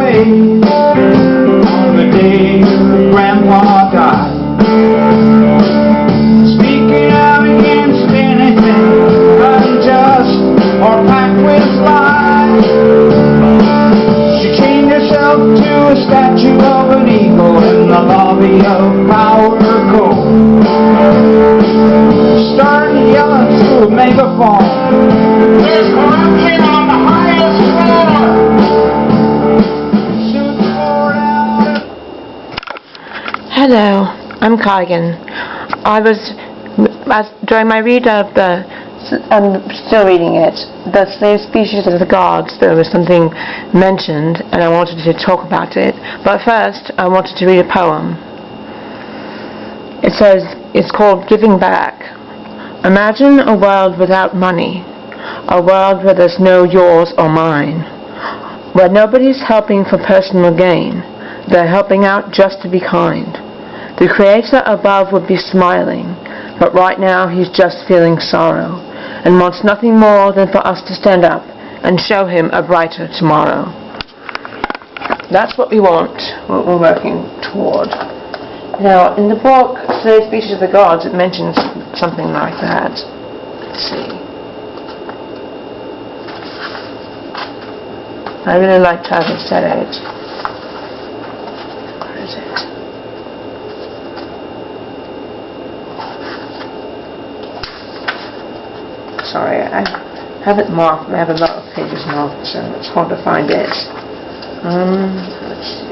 away on the day Grandpa died. Speaking out against anything unjust or packed with lies, she chained herself to a statue of an eagle in the lobby of Power Co. Started yelling through a megaphone, "There's corruption on the highest floor!" Hello, I'm Kigan. During my read of I'm still reading it, the slave species of the gods, there was something mentioned and I wanted to talk about it. But first, I wanted to read a poem. It says, it's called Giving Back. Imagine a world without money, a world where there's no yours or mine, where nobody's helping for personal gain, they're helping out just to be kind. The Creator above would be smiling, but right now he's just feeling sorrow and wants nothing more than for us to stand up and show him a brighter tomorrow. That's what we want, what we're working toward. Now, in the book, Slave Species of the Gods, it mentions something like that. Let's see. I really liked how they said it. Where is it? Sorry, I have it marked. I have a lot of pages marked, so it's hard to find it. Let's see.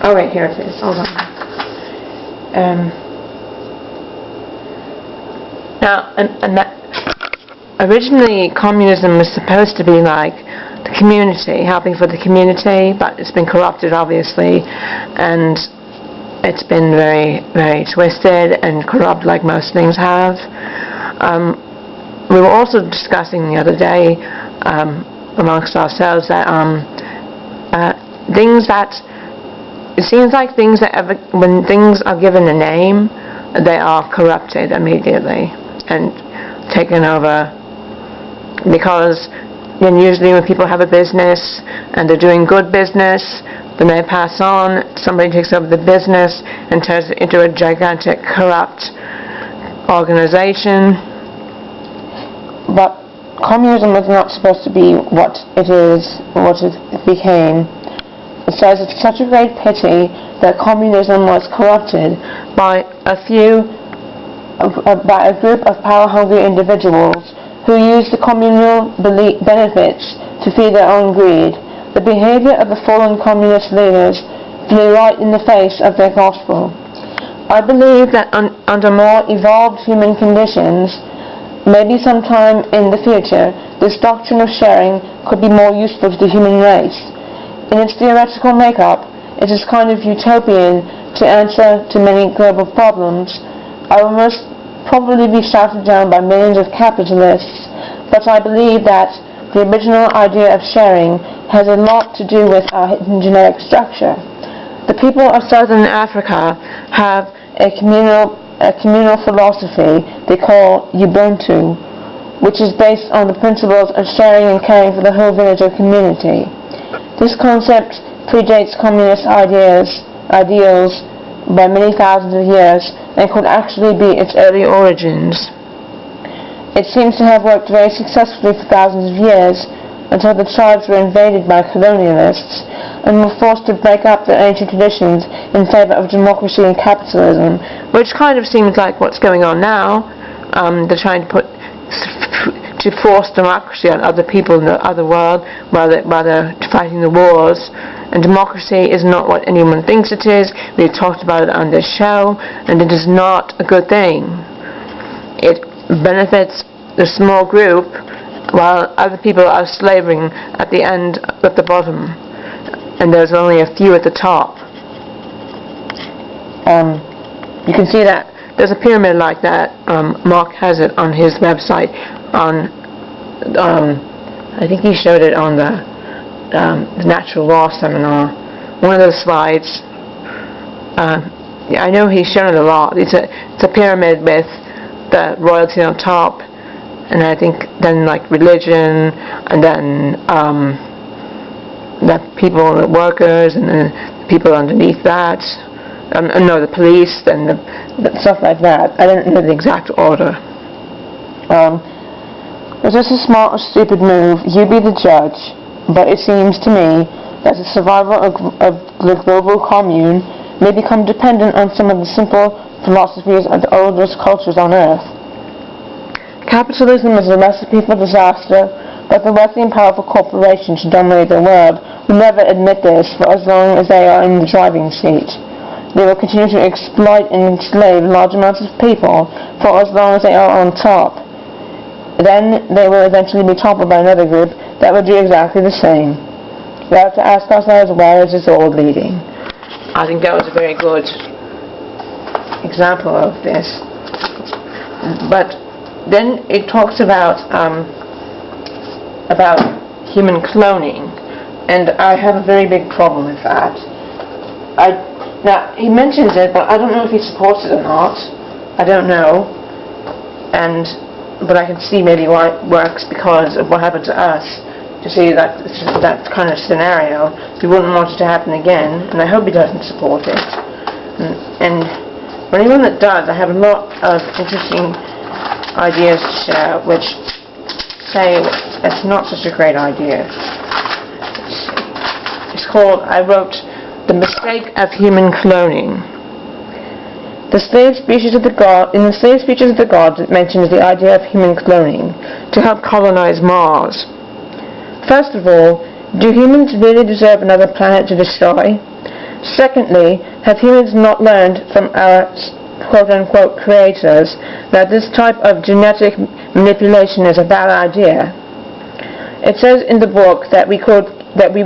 Oh wait, here it is. Hold on. Now, and that originally communism was supposed to be like the community, helping for the community, but it's been corrupted, obviously, and it's been very, very twisted and corrupt, like most things have. We were also discussing the other day amongst ourselves that things that it seems like things that when things are given a name, they are corrupted immediately and taken over. Because usually when people have a business and they're doing good business, then they pass on, somebody takes over the business and turns it into a gigantic corrupt organization. But communism was not supposed to be what it is, what it became. It says it's such a great pity that communism was corrupted by by a group of power-hungry individuals who used the communal benefits to feed their own greed. The behavior of the fallen communist leaders flew right in the face of their gospel. I believe that under more evolved human conditions, maybe sometime in the future, this doctrine of sharing could be more useful to the human race. In its theoretical makeup, it is kind of utopian to answer to many global problems. I will most probably be shouted down by millions of capitalists, but I believe that the original idea of sharing has a lot to do with our hidden genetic structure. The people of Southern Africa have a communal philosophy they call Ubuntu, which is based on the principles of sharing and caring for the whole village or community. This concept predates communist ideals by many thousands of years and could actually be its early origins. It seems to have worked very successfully for thousands of years until the tribes were invaded by colonialists and were forced to break up their ancient traditions in favor of democracy and capitalism, which kind of seems like what's going on now. They're trying to force democracy on other people in the other world while they're fighting the wars. And democracy is not what anyone thinks it is. We've talked about it on this show, and it is not a good thing. It benefits the small group while other people are slaving at the bottom. and there's only a few at the top. You can see that there's a pyramid like that. Mark has it on his website. I think he showed it on the Natural Law Seminar. One of those slides. I know he's shown it a lot. It's a pyramid with the royalty on top, and I think then like religion, and then the people, the workers, and then the people underneath that. No, the police, and the stuff like that. I don't know the exact order. Is this a smart or stupid move? You be the judge. But it seems to me that the survival of the global commune may become dependent on some of the simple philosophies of the oldest cultures on Earth. Capitalism is a recipe for disaster, but the wealthy and powerful corporations who dominate the world will never admit this for as long as they are in the driving seat. They will continue to exploit and enslave large amounts of people for as long as they are on top. Then they will eventually be toppled by another group that will do exactly the same. We have to ask ourselves, where is this all leading? I think that was a very good example of this. But then it talks about human cloning, and I have a very big problem with that. Now, he mentions it, but I don't know if he supports it or not. I don't know. But I can see maybe why it works because of what happened to us. To see that kind of scenario, we wouldn't want it to happen again, and I hope he doesn't support it. And for anyone that does, I have a lot of interesting ideas to share, which say it's not such a great idea. It's called, I wrote, The Mistake of Human Cloning. In the slave speeches of the gods, it mentions the idea of human cloning to help colonize Mars. First of all, do humans really deserve another planet to destroy? Secondly, have humans not learned from our quote-unquote creators that this type of genetic manipulation is a bad idea? It says in the book that humans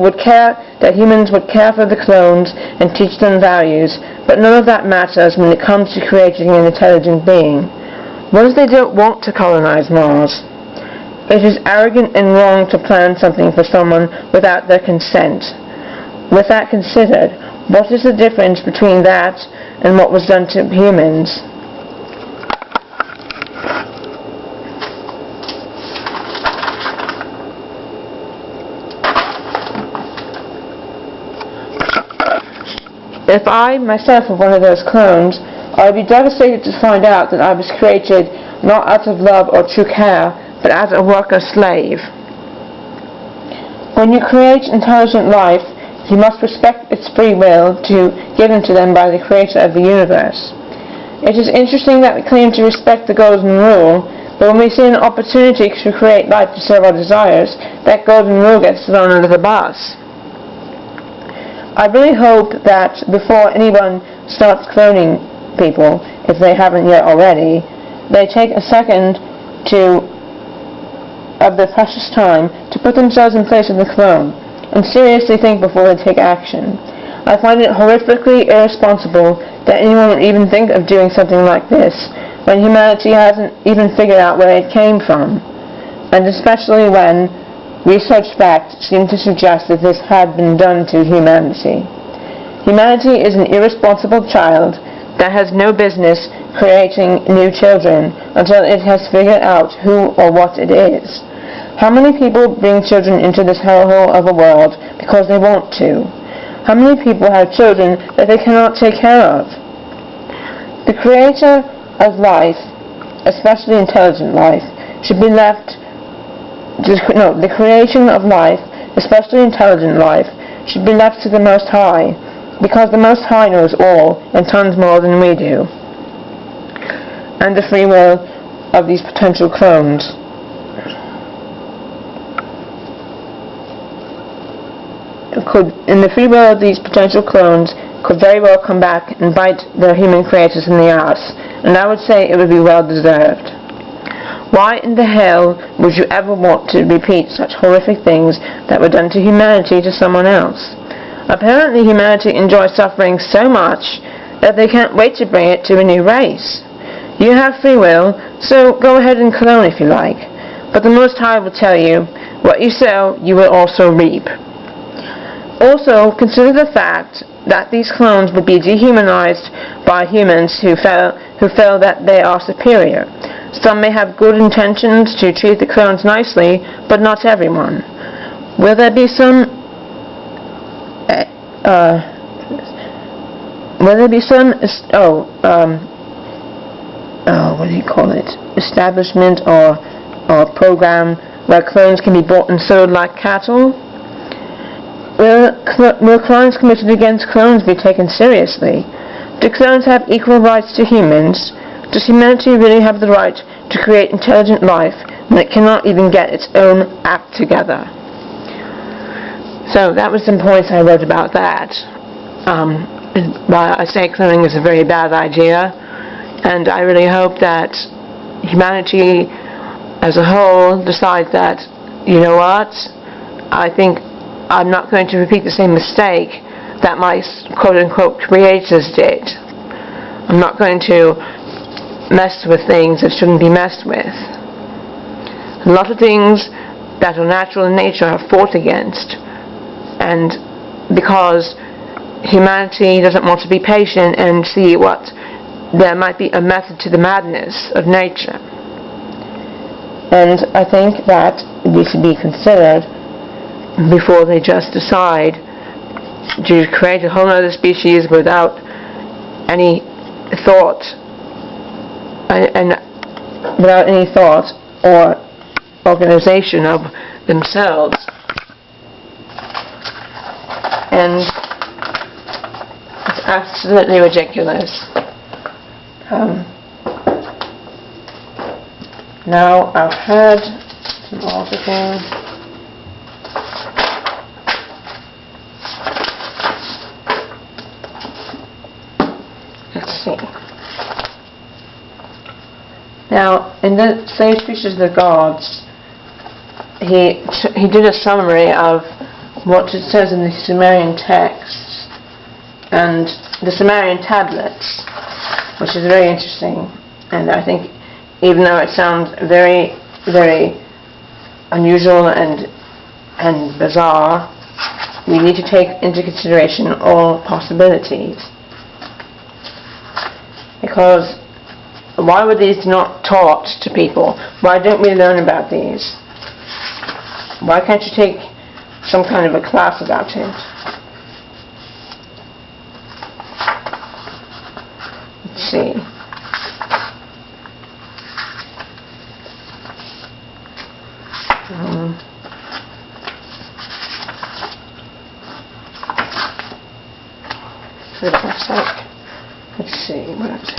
would care for the clones and teach them values, but none of that matters when it comes to creating an intelligent being. What if they don't want to colonize Mars? It is arrogant and wrong to plan something for someone without their consent. With that considered, what is the difference between that and what was done to humans? If I myself were one of those clones, I would be devastated to find out that I was created not out of love or true care, but as a worker slave. When you create intelligent life, you must respect its free will given to them by the creator of the universe. It is interesting that we claim to respect the golden rule, but when we see an opportunity to create life to serve our desires, that golden rule gets thrown under the bus. I really hope that before anyone starts cloning people, if they haven't yet already, they take a second of their precious time to put themselves in place of the clone and seriously think before they take action. I find it horrifically irresponsible that anyone would even think of doing something like this when humanity hasn't even figured out where it came from, and especially when research facts seem to suggest that this had been done to humanity. Humanity is an irresponsible child that has no business creating new children until it has figured out who or what it is. How many people bring children into this hellhole of a world because they want to? How many people have children that they cannot take care of? The creator of life, especially intelligent life, should be left the creation of life, especially intelligent life, should be left to the Most High, because the Most High knows all and tons more than we do, and the free will of these potential clones. The free will of these potential clones could very well come back and bite their human creators in the ass, and I would say it would be well deserved. Why in the hell would you ever want to repeat such horrific things that were done to humanity to someone else? Apparently humanity enjoys suffering so much that they can't wait to bring it to a new race. You have free will, so go ahead and clone if you like. But the Most High will tell you, what you sow, you will also reap. Also, consider the fact that these clones will be dehumanized by humans who feel that they are superior. Some may have good intentions to treat the clones nicely, but not everyone. Will there be some establishment or program where clones can be bought and sold like cattle? Will crimes committed against clones be taken seriously? Do clones have equal rights to humans? Does humanity really have the right to create intelligent life when it cannot even get its own act together? So that was some points I wrote about that. Why I say cloning is a very bad idea, and I really hope that humanity as a whole decides that, you know what, I think I'm not going to repeat the same mistake that my quote-unquote creators did. I'm not going to mess with things that shouldn't be messed with. A lot of things that are natural in nature are fought against, and because humanity doesn't want to be patient and see what there might be a method to the madness of nature. And I think that this should be considered before they just decide to create a whole other species without any thought or organization of themselves. And it's absolutely ridiculous. Now I've had some articles. Let's see. Now, in the Saved Creatures of the Gods, he did a summary of what it says in the Sumerian texts and the Sumerian tablets, which is very interesting. And I think, even though it sounds very, very unusual and bizarre, we need to take into consideration all possibilities. Because why were these not taught to people? Why don't we learn about these? Why can't you take some kind of a class about it? Let's see. Wait a sec. Let's see what I said.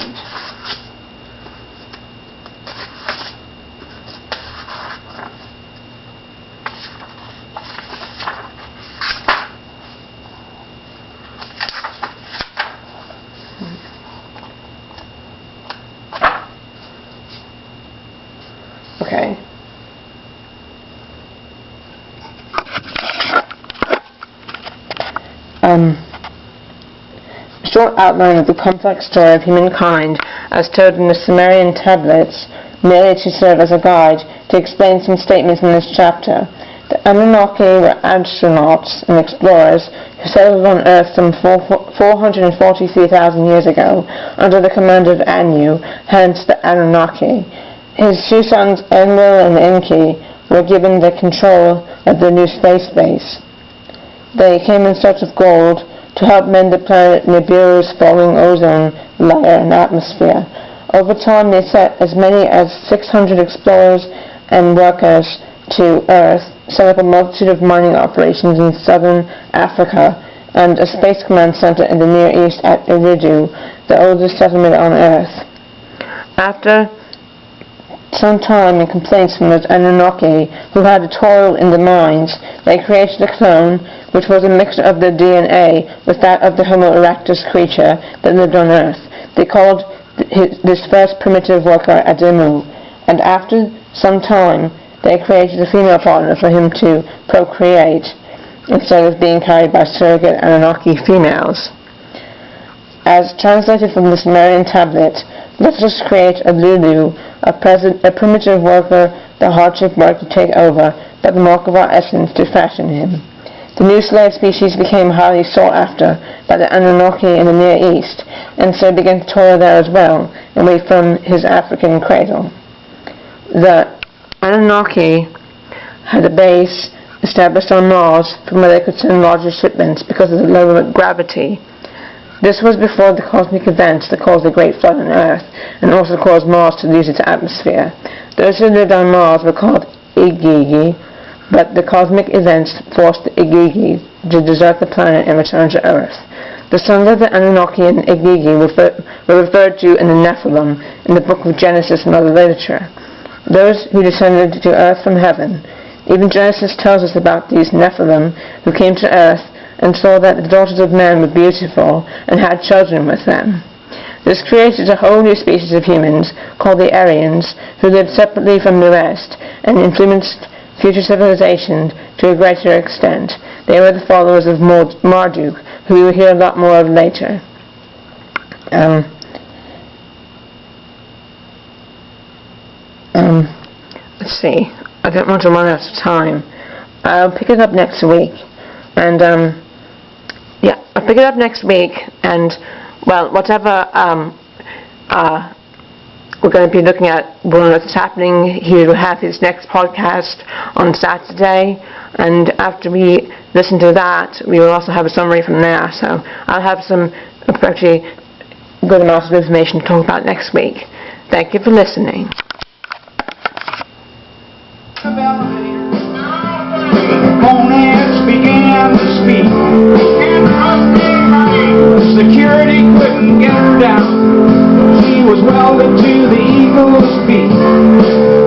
Okay. Short outline of the complex story of humankind as told in the Sumerian tablets, merely to serve as a guide to explain some statements in this chapter. The Anunnaki were astronauts and explorers who settled on Earth some 443,000 years ago under the command of Anu, hence the Anunnaki. His two sons Enlil and Enki were given the control of the new space base. They came in search of gold to help mend the planet Nibiru's falling ozone layer and atmosphere. Over time they sent as many as 600 explorers and workers to Earth, set up a multitude of mining operations in southern Africa, and a space command center in the Near East at Eridu, the oldest settlement on Earth. After some time and complaints from those Anunnaki who had to toil in the mines, they created a clone which was a mixture of their DNA with that of the Homo erectus creature that lived on Earth. They called this first primitive worker Ademu, and after some time they created a female partner for him to procreate. instead of being carried by surrogate Anunnaki females. As translated from the Sumerian tablet, let us create a Lulu, a primitive worker, the hardship work to take over, but the mark of our essence to fashion him. The new slave species became highly sought after by the Anunnaki in the Near East, and so began to toil there as well, away from his African cradle. The Anunnaki had a base established on Mars from where they could send larger shipments because of the lower gravity. This was before the cosmic events that caused the Great Flood on Earth, and also caused Mars to lose its atmosphere. Those who lived on Mars were called Igigi, but the cosmic events forced the Igigi to desert the planet and return to Earth. The sons of the Anunnaki and Igigi were referred to in the Nephilim in the book of Genesis and other literature, those who descended to Earth from heaven. Even Genesis tells us about these Nephilim who came to Earth and saw that the daughters of men were beautiful and had children with them. This created a whole new species of humans called the Aryans, who lived separately from the rest and influenced future civilizations to a greater extent. They were the followers of Marduk, who we will hear a lot more of later. Let's see. I don't want to run out of time. I'll pick it up next week, and I'll pick it up next week, and well, whatever we're going to be looking at, what's happening. He will have his next podcast on Saturday, and after we listen to that, we will also have a summary from there. So I'll have some pretty good amount of information to talk about next week. Thank you for listening. Components began to speak. Security couldn't get her down. She was welded to the eagle's beak.